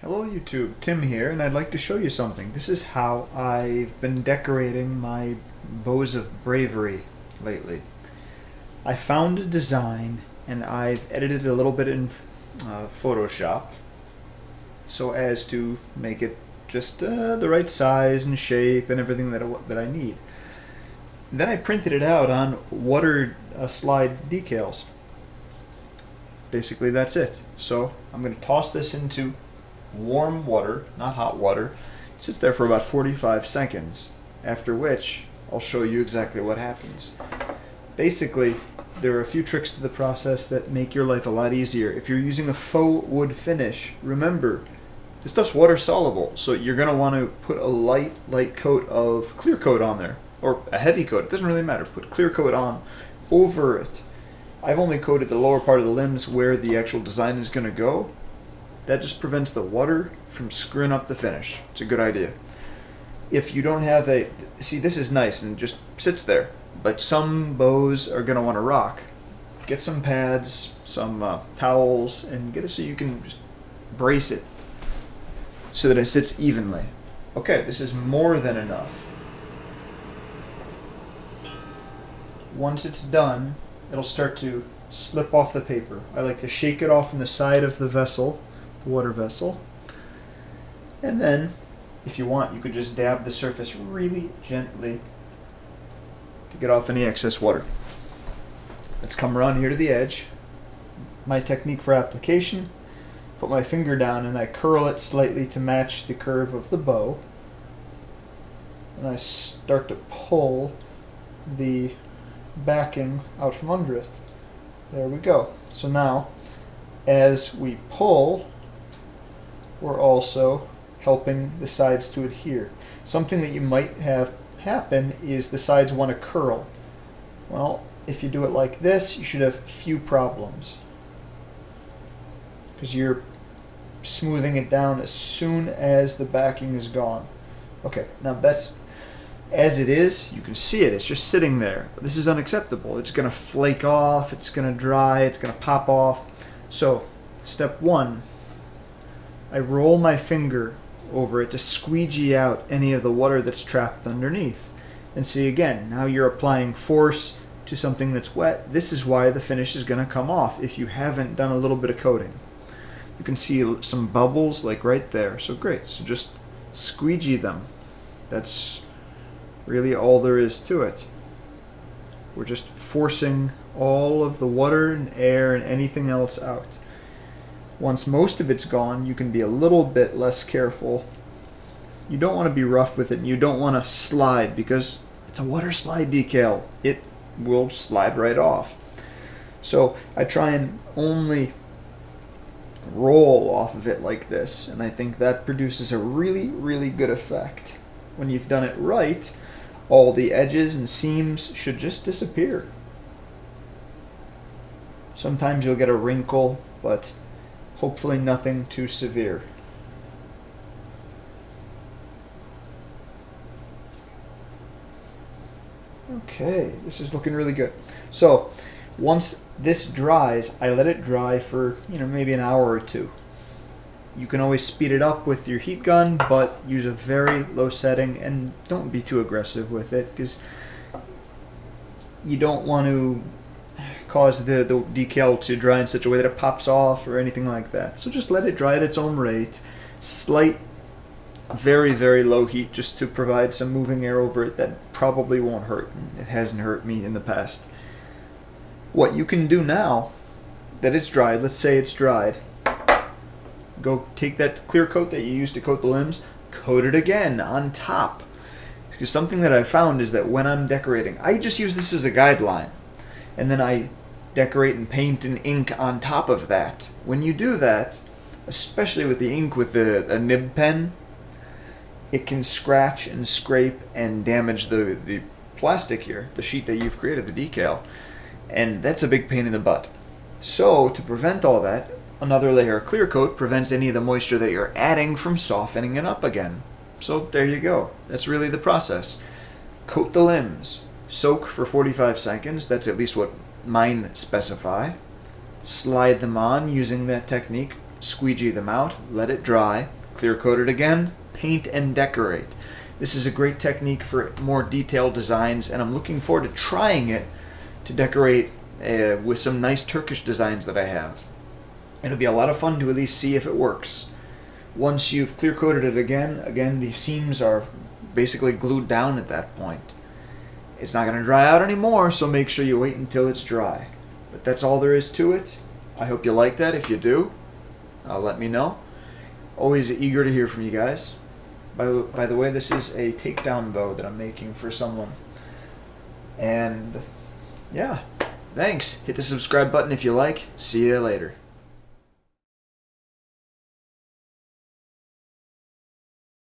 Hello YouTube, Tim here, and I'd like to show you something. This is how I've been decorating my bows of bravery lately. I found a design and I've edited it a little bit in Photoshop so as to make it just the right size and shape and everything that I need. Then I printed it out on water slide decals. Basically that's it. So I'm going to toss this into warm water, not hot water. It sits there for about 45 seconds, after which I'll show you exactly what happens. Basically, there are a few tricks to the process that make your life a lot easier. If you're using a faux wood finish, remember, this stuff's water soluble, so you're going to want to put a light coat of clear coat on there, or a heavy coat, it doesn't really matter. Put clear coat on over it. I've only coated the lower part of the limbs where the actual design is going to go. That just prevents the water from screwing up the finish. It's a good idea. If you don't have a... See, this is nice and just sits there. But some bows are going to want to rock. Get some pads, some towels, and get it so you can just brace it so that it sits evenly. Okay, this is more than enough. Once it's done, it'll start to slip off the paper. I like to shake it off on the side of the vessel, water vessel, and then if you want you could just dab the surface really gently to get off any excess water. Let's come around here to the edge. My technique for application: put my finger down and I curl it slightly to match the curve of the bow, and I start to pull the backing out from under it. There we go. So now as we pull, we're also helping the sides to adhere. Something that you might have happen is the sides want to curl. Well, if you do it like this, you should have few problems, because you're smoothing it down as soon as the backing is gone. Okay, now that's as it is. You can see it, it's just sitting there. This is unacceptable. It's going to flake off, it's going to dry, it's going to pop off. So step one, I roll my finger over it to squeegee out any of the water that's trapped underneath. And see, again, now you're applying force to something that's wet. This is why the finish is going to come off if you haven't done a little bit of coating. You can see some bubbles like right there. So great. So just squeegee them. That's really all there is to it. We're just forcing all of the water and air and anything else out. Once most of it's gone, you can be a little bit less careful. You don't want to be rough with it, and you don't want to slide, because it's a water slide decal. It will slide right off. So I try and only roll off of it like this, and I think that produces a really, really good effect. When you've done it right, all the edges and seams should just disappear. Sometimes you'll get a wrinkle, but hopefully nothing too severe. Okay, this is looking really good. So once this dries, I let it dry for maybe an hour or two. You can always speed it up with your heat gun, but use a very low setting and don't be too aggressive with it, because you don't want to cause the decal to dry in such a way that it pops off or anything like that. So just let it dry at its own rate. Slight, very, very low heat, just to provide some moving air over it that probably won't hurt. It hasn't hurt me in the past. What you can do now that it's dried, let's say it's dried, go take that clear coat that you used to coat the limbs, coat it again on top. Because something that I found is that when I'm decorating, I just use this as a guideline, and then I decorate and paint and ink on top of that. When you do that, especially with the ink with a nib pen, it can scratch and scrape and damage the plastic here, the sheet that you've created, the decal, and that's a big pain in the butt. So to prevent all that, another layer of clear coat prevents any of the moisture that you're adding from softening it up again. So there you go. That's really the process. Coat the limbs, soak for 45 seconds, that's at least what mine specify. Slide them on using that technique, squeegee them out, let it dry, clear coat it again, paint and decorate. This is a great technique for more detailed designs, and I'm looking forward to trying it to decorate with some nice Turkish designs that I have. It'll be a lot of fun to at least see if it works. Once you've clear coated it again, the seams are basically glued down at that point. It's not going to dry out anymore, so make sure you wait until it's dry. But that's all there is to it. I hope you like that. If you do, let me know. Always eager to hear from you guys. By the way, this is a takedown bow that I'm making for someone. And yeah, thanks. Hit the subscribe button if you like. See you later.